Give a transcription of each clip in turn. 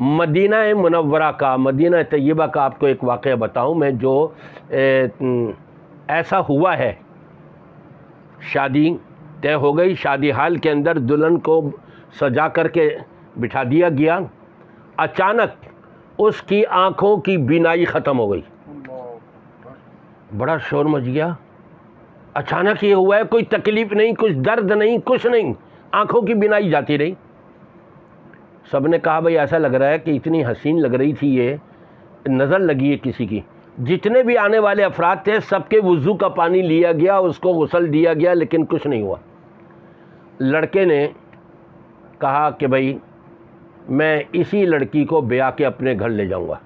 Medina Munawwara का, Medina तय्यबा का आपको एक वाक़या बताऊं मैं, जो ऐसा हुआ है। शादी तय हो गई, शादी हाल के अंदर दुल्हन को सजा करके बिठा दिया गया। अचानक उसकी आँखों की बीनाई ख़त्म हो गई। बड़ा शोर मच गया। अचानक ये हुआ है, कोई तकलीफ़ नहीं, कुछ दर्द नहीं, कुछ नहीं, आँखों की बीनाई जाती रही। सब ने कहा भाई ऐसा लग रहा है कि इतनी हसीन लग रही थी, ये नज़र लगी है किसी की। जितने भी आने वाले अफराद थे सबके वज़ू का पानी लिया गया, उसको गुस्ल दिया गया, लेकिन कुछ नहीं हुआ। लड़के ने कहा कि भाई मैं इसी लड़की को ब्याह के अपने घर ले जाऊंगा।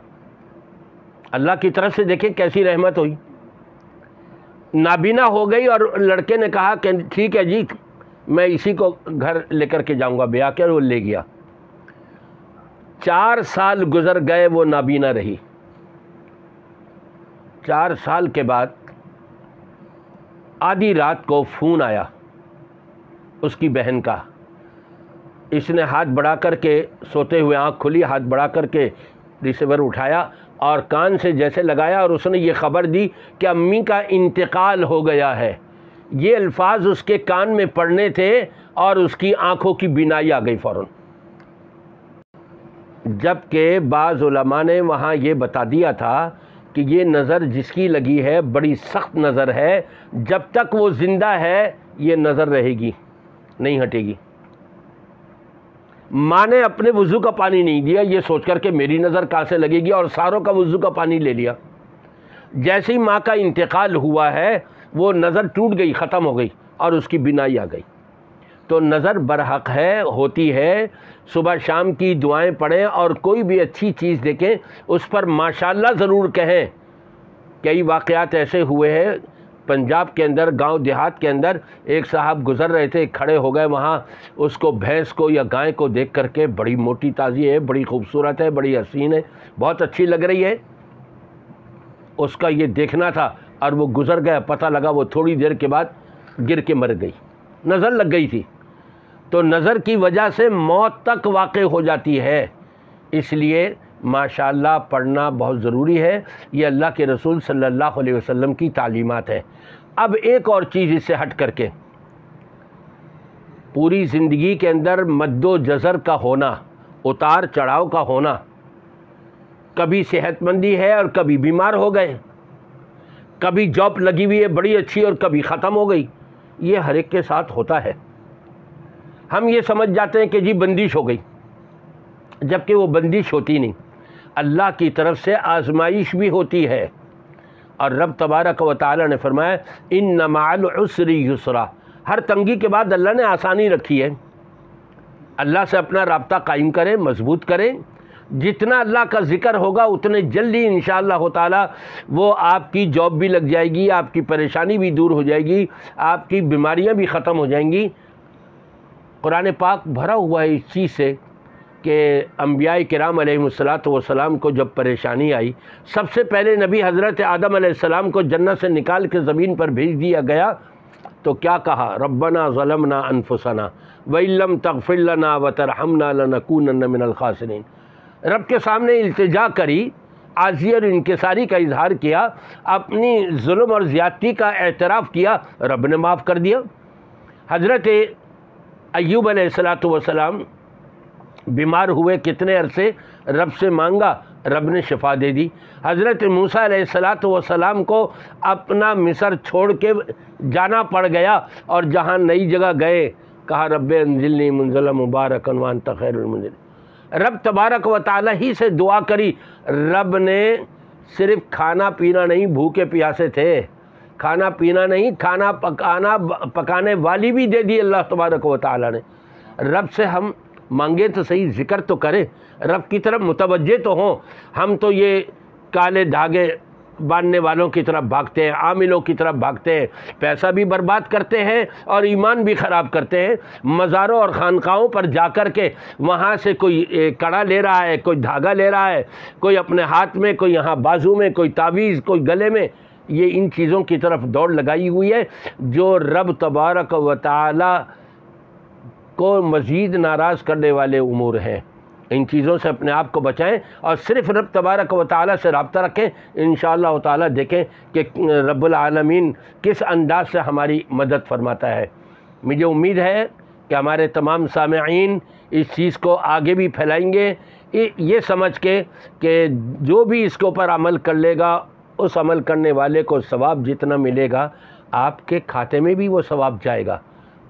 अल्लाह की तरफ से देखें कैसी रहमत हुई। नाबीना हो गई और लड़के ने कहा कि ठीक है जी, मैं इसी को घर लेकर के जाऊंगा ब्याह के, और वो ले गया। 4 साल गुजर गए, वो नाबीना रही। 4 साल के बाद आधी रात को फ़ोन आया उसकी बहन का। इसने हाथ बढ़ा करके, सोते हुए आँख खुली, हाथ बढ़ा करके रिसीवर उठाया और कान से जैसे लगाया, और उसने ये ख़बर दी कि अम्मी का इंतकाल हो गया है। ये अल्फाज उसके कान में पड़ने थे और उसकी आँखों की बीनाई आ गई फ़ौरन। जबकि बाज़ उलमा ने वहाँ ये बता दिया था कि ये नज़र जिसकी लगी है बड़ी सख्त नज़र है, जब तक वो ज़िंदा है ये नज़र रहेगी, नहीं हटेगी। माँ ने अपने वज़ू का पानी नहीं दिया, ये सोच कर के मेरी नज़र कहाँ से लगेगी, और सारों का वज़ू का पानी ले लिया। जैसे ही माँ का इंतकाल हुआ है वो नज़र टूट गई, ख़त्म हो गई, और उसकी बीनाई आ गई। तो नज़र बरहक है, होती है। सुबह शाम की दुआएं पढ़ें और कोई भी अच्छी चीज़ देखें उस पर माशाल्लाह ज़रूर कहें। कई वाक़यात ऐसे हुए हैं पंजाब के अंदर, गांव देहात के अंदर। एक साहब गुज़र रहे थे, खड़े हो गए वहाँ, उसको भैंस को या गाय को देख करके, बड़ी मोटी ताज़ी है, बड़ी खूबसूरत है, बड़ी हसीन है, बहुत अच्छी लग रही है, उसका ये देखना था, और वो गुज़र गया। पता लगा वो थोड़ी देर के बाद गिर के मर गई, नज़र लग गई थी। तो नज़र की वजह से मौत तक वाक़ई हो जाती है। इसलिए माशाअल्लाह पढ़ना बहुत ज़रूरी है। ये अल्लाह के रसूल सल्लल्लाहु अलैहि वसल्लम की तालीमात है। अब एक और चीज़ इससे हट करके, पूरी ज़िंदगी के अंदर मद्दो जज़र का होना, उतार चढ़ाव का होना, कभी सेहतमंदी है और कभी बीमार हो गए, कभी जॉब लगी हुई है बड़ी अच्छी और कभी ख़त्म हो गई, ये हर एक के साथ होता है। हम ये समझ जाते हैं कि जी बंदिश हो गई, जबकि वो बंदिश होती नहीं। अल्लाह की तरफ से आजमाइश भी होती है। और रब तबारक व तआला ने फरमाया इन्ना मअल उसरि युसरा, हर तंगी के बाद अल्लाह ने आसानी रखी है। अल्लाह से अपना राब्ता कायम करें, मजबूत करें। जितना अल्लाह का ज़िक्र होगा उतने जल्दी इंशाअल्लाह ताला वो आपकी जॉब भी लग जाएगी, आपकी परेशानी भी दूर हो जाएगी, आपकी बीमारियां भी ख़त्म हो जाएंगी। कुरान पाक भरा हुआ है इस चीज़ से कि अंबिया किराम अलैहिमुस्सलातु वस्सलाम को जब परेशानी आई, सबसे पहले नबी हज़रत आदम अलैहिस्सलाम को जन्नत से निकाल के ज़मीन पर भेज दिया गया। तो क्या कहा, रब्बना ज़लमना अनफुसना व इल्लम तग़फ़िर लना व तरहमना लनकूनन्न मिनल ख़ासिरीन। रब के सामने इल्तिजा करी, आज़ी और इनकिसारी का इजहार किया, अपनी जुल्म और ज़्यादती का एतराफ़ किया, रब ने माफ़ कर दिया। हज़रत अय्यूब अलैहिस्सलातु वस्सलाम बीमार हुए, कितने अरसे रब से मांगा, रब ने शिफा दे दी। हज़रत मूसा अलैहिस्सलातु वस्सलाम को अपना मिस्र छोड़ के जाना पड़ गया, और जहाँ नई जगह गए कहा रब्बे अंजिलनी मुंज़िला मुबारकन व अंत खैरुल मुंज़िलीन। रब तबारक व तआला ही से दुआ करी। रब ने सिर्फ खाना पीना नहीं, भूखे प्यासे थे, खाना पीना नहीं, खाना पकाने वाली भी दे दी अल्लाह तबारक व तआला ने। रब से हम मांगे तो सही, ज़िक्र तो करें, रब की तरफ मुतवज्जे तो हों। हम तो ये काले धागे बांधने वालों की तरफ भागते हैं, आमिलों की तरफ भागते हैं, पैसा भी बर्बाद करते हैं और ईमान भी ख़राब करते हैं। मज़ारों और खानकाहों पर जा कर के वहाँ से कोई कड़ा ले रहा है, कोई धागा ले रहा है, कोई अपने हाथ में, कोई यहाँ बाजू में, कोई तावीज़, कोई गले में, ये इन चीज़ों की तरफ दौड़ लगाई हुई है जो रब तबारक व तआला को मज़ीद नाराज़ करने वाले उमूर हैं। इन चीज़ों से अपने आप को बचाएं और सिर्फ़ रब तबारक व तआला से रब्ता रखें। इंशाअल्लाह ताला देखें कि रब्बुल आलमीन किस अंदाज़ से हमारी मदद फरमाता है। मुझे उम्मीद है कि हमारे तमाम सामेईन इस चीज़ को आगे भी फैलाएंगे, ये समझ के कि जो भी इसके ऊपर अमल कर लेगा उस अमल करने वाले को सवाब जितना मिलेगा आपके खाते में भी वो सवाब जाएगा,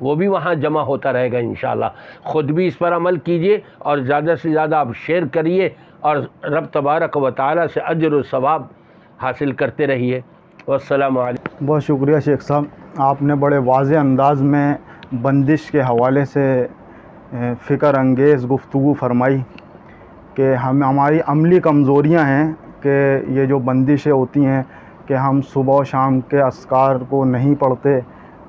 वो भी वहाँ जमा होता रहेगा इंशाअल्लाह। ख़ुद भी इस पर अमल कीजिए और ज़्यादा से ज़्यादा आप शेयर करिए और रब तबारक व तआला से अजर व सवाब हासिल करते रहिए। वस्सलामु अलैकुम। बहुत शुक्रिया शेख साहब, आपने बड़े वाज़ेह अंदाज़ में बंदिश के हवाले से फ़िक्र अंगेज़ गुफ्तगू फरमाई कि हमारी अमली कमज़ोरियाँ हैं कि ये जो बंदिशें होती हैं कि हम सुबह और शाम के अस्कार को नहीं पढ़ते,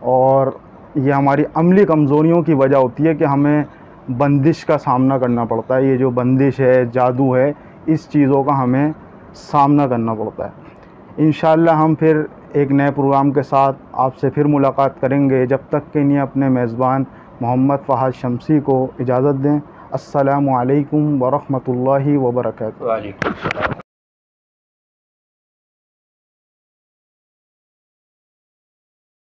और ये हमारी अमली कमज़ोरियों की वजह होती है कि हमें बंदिश का सामना करना पड़ता है। ये जो बंदिश है, जादू है, इस चीज़ों का हमें सामना करना पड़ता है। इंशाअल्लाह हम फिर एक नए प्रोग्राम के साथ आपसे फिर मुलाकात करेंगे। जब तक के लिए अपने मेज़बान मोहम्मद फ़हाद शमसी को इजाज़त दें। अस्सलामु अलैकुम व रहमतुल्लाहि व बरकातुहू।